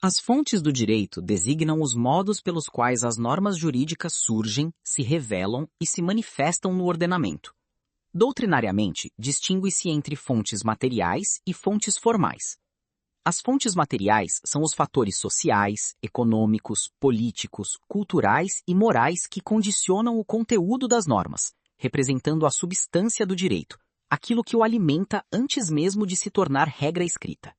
As fontes do direito designam os modos pelos quais as normas jurídicas surgem, se revelam e se manifestam no ordenamento. Doutrinariamente, distingue-se entre fontes materiais e fontes formais. As fontes materiais são os fatores sociais, econômicos, políticos, culturais e morais que condicionam o conteúdo das normas, representando a substância do direito, aquilo que o alimenta antes mesmo de se tornar regra escrita.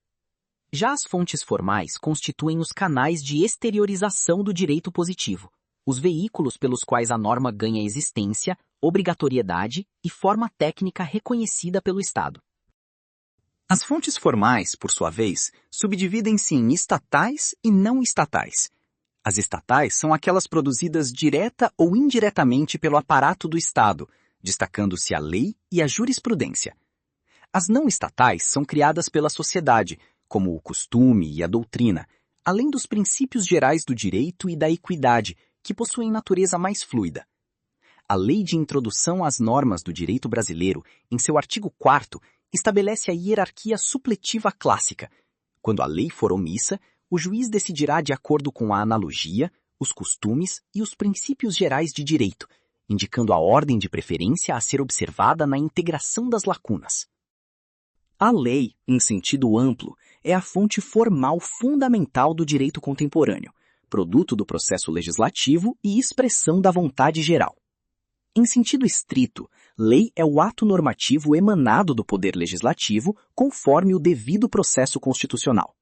Já as fontes formais constituem os canais de exteriorização do direito positivo, os veículos pelos quais a norma ganha existência, obrigatoriedade e forma técnica reconhecida pelo Estado. As fontes formais, por sua vez, subdividem-se em estatais e não estatais. As estatais são aquelas produzidas direta ou indiretamente pelo aparato do Estado, destacando-se a lei e a jurisprudência. As não estatais são criadas pela sociedade, como o costume e a doutrina, além dos princípios gerais do direito e da equidade, que possuem natureza mais fluida. A Lei de Introdução às Normas do Direito Brasileiro, em seu artigo 4º, estabelece a hierarquia supletiva clássica. Quando a lei for omissa, o juiz decidirá de acordo com a analogia, os costumes e os princípios gerais de direito, indicando a ordem de preferência a ser observada na integração das lacunas. A lei, em sentido amplo, é a fonte formal fundamental do direito contemporâneo, produto do processo legislativo e expressão da vontade geral. Em sentido estrito, lei é o ato normativo emanado do poder legislativo conforme o devido processo constitucional.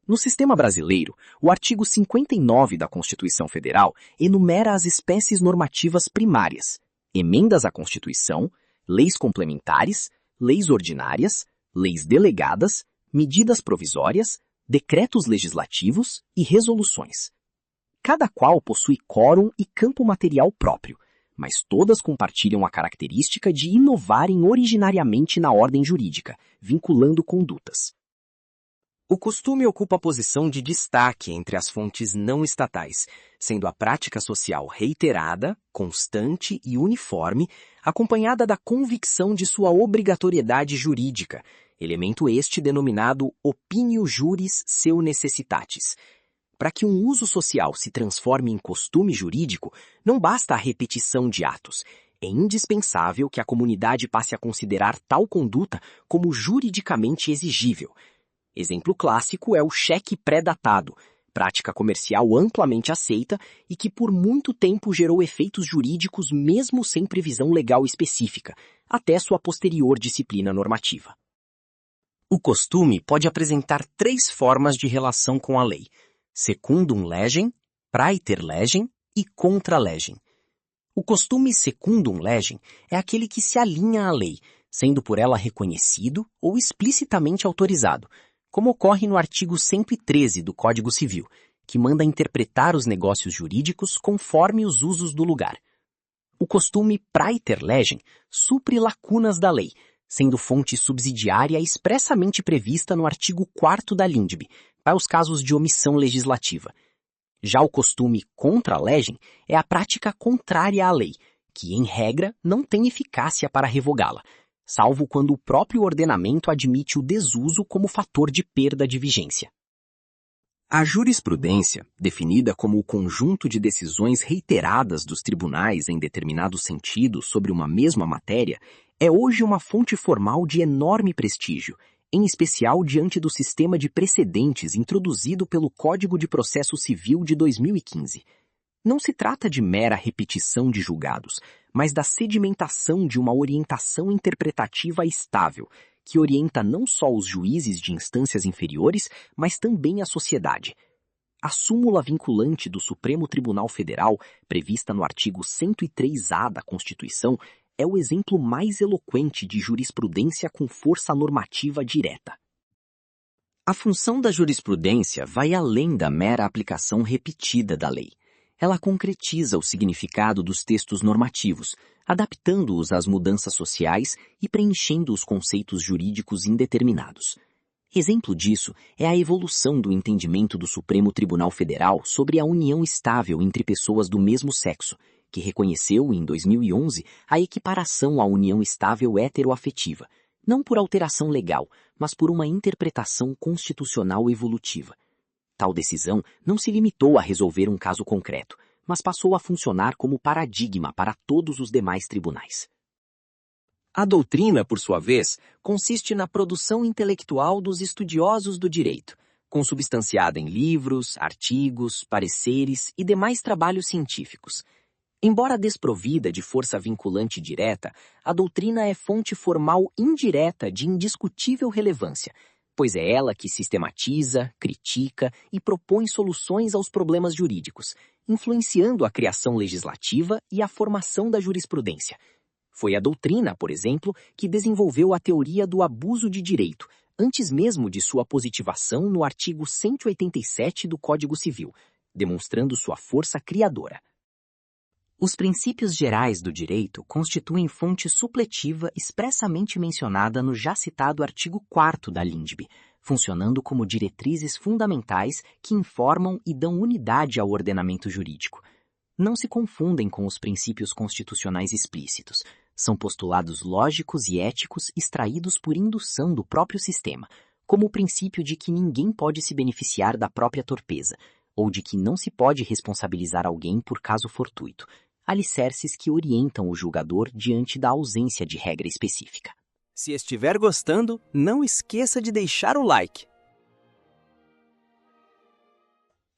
No sistema brasileiro, o artigo 59 da Constituição Federal enumera as espécies normativas primárias, emendas à Constituição, leis complementares, leis ordinárias, leis delegadas, medidas provisórias, decretos legislativos e resoluções. Cada qual possui quórum e campo material próprio, mas todas compartilham a característica de inovarem originariamente na ordem jurídica, vinculando condutas. O costume ocupa a posição de destaque entre as fontes não estatais, sendo a prática social reiterada, constante e uniforme, acompanhada da convicção de sua obrigatoriedade jurídica, elemento este denominado opinio juris seu necessitatis. Para que um uso social se transforme em costume jurídico, não basta a repetição de atos. É indispensável que a comunidade passe a considerar tal conduta como juridicamente exigível. Exemplo clássico é o cheque pré-datado, prática comercial amplamente aceita e que por muito tempo gerou efeitos jurídicos mesmo sem previsão legal específica, até sua posterior disciplina normativa. O costume pode apresentar 3 formas de relação com a lei: secundum legem, praeter legem e contra legem. O costume secundum legem é aquele que se alinha à lei, sendo por ela reconhecido ou explicitamente autorizado, como ocorre no artigo 113 do Código Civil, que manda interpretar os negócios jurídicos conforme os usos do lugar. O costume praeter legem supre lacunas da lei, sendo fonte subsidiária expressamente prevista no artigo 4º da LINDB, para os casos de omissão legislativa. Já o costume contra legem é a prática contrária à lei, que, em regra, não tem eficácia para revogá-la, salvo quando o próprio ordenamento admite o desuso como fator de perda de vigência. A jurisprudência, definida como o conjunto de decisões reiteradas dos tribunais em determinado sentido sobre uma mesma matéria, é hoje uma fonte formal de enorme prestígio, em especial diante do sistema de precedentes introduzido pelo Código de Processo Civil de 2015. Não se trata de mera repetição de julgados, mas da sedimentação de uma orientação interpretativa estável, que orienta não só os juízes de instâncias inferiores, mas também a sociedade. A súmula vinculante do Supremo Tribunal Federal, prevista no artigo 103-A da Constituição, é o exemplo mais eloquente de jurisprudência com força normativa direta. A função da jurisprudência vai além da mera aplicação repetida da lei. Ela concretiza o significado dos textos normativos, adaptando-os às mudanças sociais e preenchendo os conceitos jurídicos indeterminados. Exemplo disso é a evolução do entendimento do Supremo Tribunal Federal sobre a união estável entre pessoas do mesmo sexo, que reconheceu, em 2011, a equiparação à união estável heteroafetiva, não por alteração legal, mas por uma interpretação constitucional evolutiva. Tal decisão não se limitou a resolver um caso concreto, mas passou a funcionar como paradigma para todos os demais tribunais. A doutrina, por sua vez, consiste na produção intelectual dos estudiosos do direito, consubstanciada em livros, artigos, pareceres e demais trabalhos científicos. Embora desprovida de força vinculante direta, a doutrina é fonte formal indireta de indiscutível relevância, pois é ela que sistematiza, critica e propõe soluções aos problemas jurídicos, influenciando a criação legislativa e a formação da jurisprudência. Foi a doutrina, por exemplo, que desenvolveu a teoria do abuso de direito, antes mesmo de sua positivação no artigo 187 do Código Civil, demonstrando sua força criadora. Os princípios gerais do direito constituem fonte supletiva expressamente mencionada no já citado artigo 4º da LINDB, funcionando como diretrizes fundamentais que informam e dão unidade ao ordenamento jurídico. Não se confundem com os princípios constitucionais explícitos. São postulados lógicos e éticos extraídos por indução do próprio sistema, como o princípio de que ninguém pode se beneficiar da própria torpeza, ou de que não se pode responsabilizar alguém por caso fortuito, alicerces que orientam o julgador diante da ausência de regra específica. Se estiver gostando, não esqueça de deixar o like.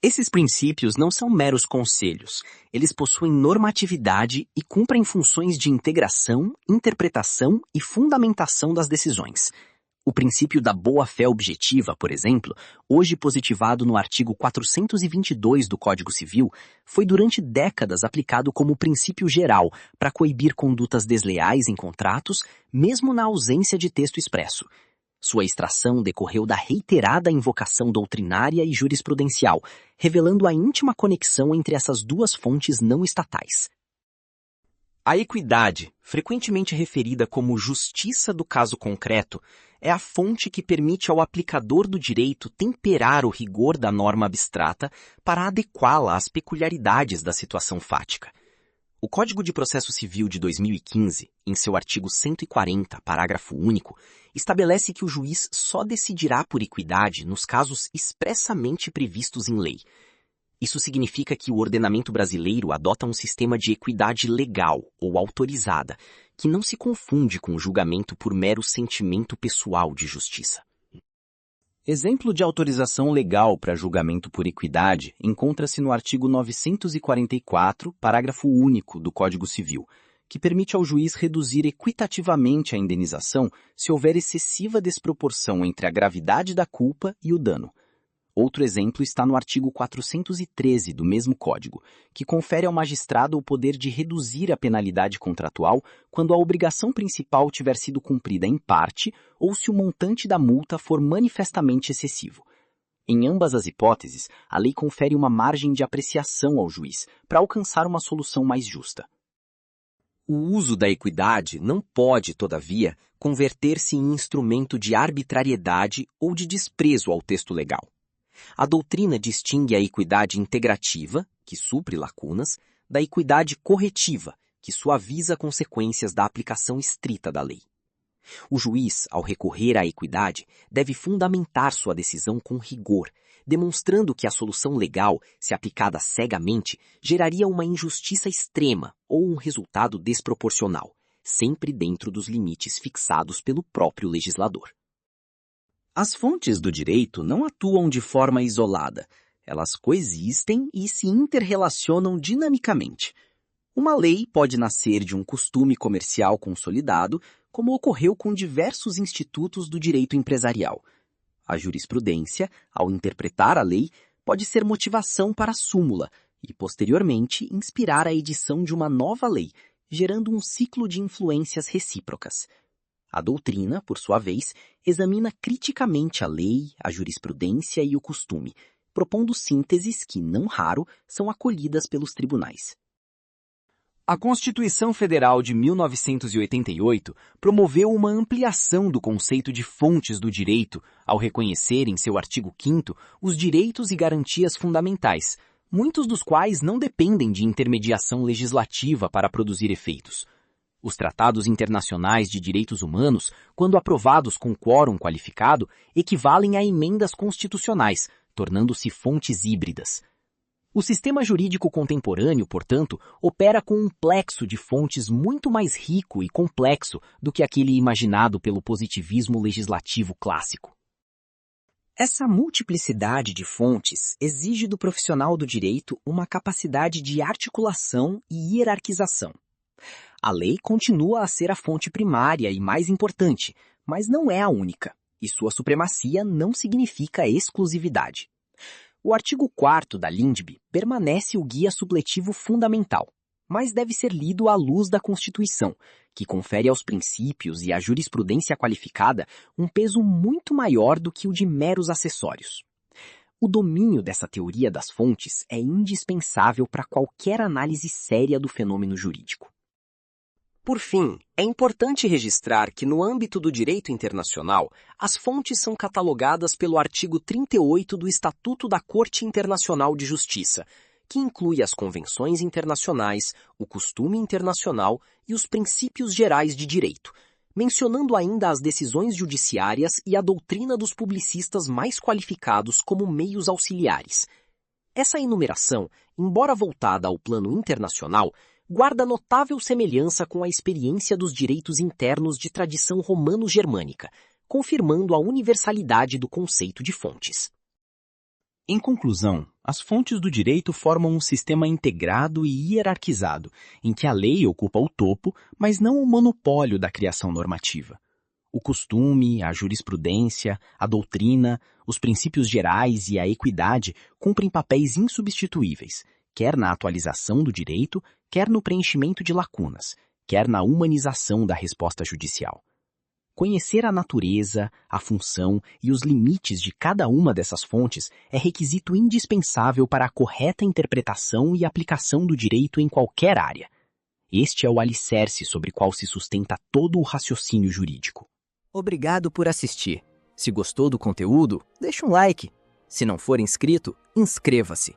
Esses princípios não são meros conselhos, eles possuem normatividade e cumprem funções de integração, interpretação e fundamentação das decisões. O princípio da boa-fé objetiva, por exemplo, hoje positivado no artigo 422 do Código Civil, foi durante décadas aplicado como princípio geral para coibir condutas desleais em contratos, mesmo na ausência de texto expresso. Sua extração decorreu da reiterada invocação doutrinária e jurisprudencial, revelando a íntima conexão entre essas duas fontes não estatais. A equidade, frequentemente referida como justiça do caso concreto, é a fonte que permite ao aplicador do direito temperar o rigor da norma abstrata para adequá-la às peculiaridades da situação fática. O Código de Processo Civil de 2015, em seu artigo 140, parágrafo único, estabelece que o juiz só decidirá por equidade nos casos expressamente previstos em lei. Isso significa que o ordenamento brasileiro adota um sistema de equidade legal ou autorizada, que não se confunde com o julgamento por mero sentimento pessoal de justiça. Exemplo de autorização legal para julgamento por equidade encontra-se no artigo 944, parágrafo único do Código Civil, que permite ao juiz reduzir equitativamente a indenização se houver excessiva desproporção entre a gravidade da culpa e o dano. Outro exemplo está no artigo 413 do mesmo Código, que confere ao magistrado o poder de reduzir a penalidade contratual quando a obrigação principal tiver sido cumprida em parte ou se o montante da multa for manifestamente excessivo. Em ambas as hipóteses, a lei confere uma margem de apreciação ao juiz para alcançar uma solução mais justa. O uso da equidade não pode, todavia, converter-se em instrumento de arbitrariedade ou de desprezo ao texto legal. A doutrina distingue a equidade integrativa, que supre lacunas, da equidade corretiva, que suaviza consequências da aplicação estrita da lei. O juiz, ao recorrer à equidade, deve fundamentar sua decisão com rigor, demonstrando que a solução legal, se aplicada cegamente, geraria uma injustiça extrema ou um resultado desproporcional, sempre dentro dos limites fixados pelo próprio legislador. As fontes do direito não atuam de forma isolada. Elas coexistem e se interrelacionam dinamicamente. Uma lei pode nascer de um costume comercial consolidado, como ocorreu com diversos institutos do direito empresarial. A jurisprudência, ao interpretar a lei, pode ser motivação para a súmula e, posteriormente, inspirar a edição de uma nova lei, gerando um ciclo de influências recíprocas. A doutrina, por sua vez, examina criticamente a lei, a jurisprudência e o costume, propondo sínteses que, não raro, são acolhidas pelos tribunais. A Constituição Federal de 1988 promoveu uma ampliação do conceito de fontes do direito ao reconhecer em seu artigo 5º os direitos e garantias fundamentais, muitos dos quais não dependem de intermediação legislativa para produzir efeitos. Os tratados internacionais de direitos humanos, quando aprovados com quórum qualificado, equivalem a emendas constitucionais, tornando-se fontes híbridas. O sistema jurídico contemporâneo, portanto, opera com um plexo de fontes muito mais rico e complexo do que aquele imaginado pelo positivismo legislativo clássico. Essa multiplicidade de fontes exige do profissional do direito uma capacidade de articulação e hierarquização. A lei continua a ser a fonte primária e mais importante, mas não é a única, e sua supremacia não significa exclusividade. O artigo 4º da LINDB permanece o guia supletivo fundamental, mas deve ser lido à luz da Constituição, que confere aos princípios e à jurisprudência qualificada um peso muito maior do que o de meros acessórios. O domínio dessa teoria das fontes é indispensável para qualquer análise séria do fenômeno jurídico. Por fim, é importante registrar que no âmbito do direito internacional, as fontes são catalogadas pelo artigo 38 do Estatuto da Corte Internacional de Justiça, que inclui as convenções internacionais, o costume internacional e os princípios gerais de direito, mencionando ainda as decisões judiciárias e a doutrina dos publicistas mais qualificados como meios auxiliares. Essa enumeração, embora voltada ao plano internacional, guarda notável semelhança com a experiência dos direitos internos de tradição romano-germânica, confirmando a universalidade do conceito de fontes. Em conclusão, as fontes do direito formam um sistema integrado e hierarquizado, em que a lei ocupa o topo, mas não o monopólio da criação normativa. O costume, a jurisprudência, a doutrina, os princípios gerais e a equidade cumprem papéis insubstituíveis, quer na atualização do direito, quer no preenchimento de lacunas, quer na humanização da resposta judicial. Conhecer a natureza, a função e os limites de cada uma dessas fontes é requisito indispensável para a correta interpretação e aplicação do direito em qualquer área. Este é o alicerce sobre qual se sustenta todo o raciocínio jurídico. Obrigado por assistir. Se gostou do conteúdo, deixa um like. Se não for inscrito, inscreva-se.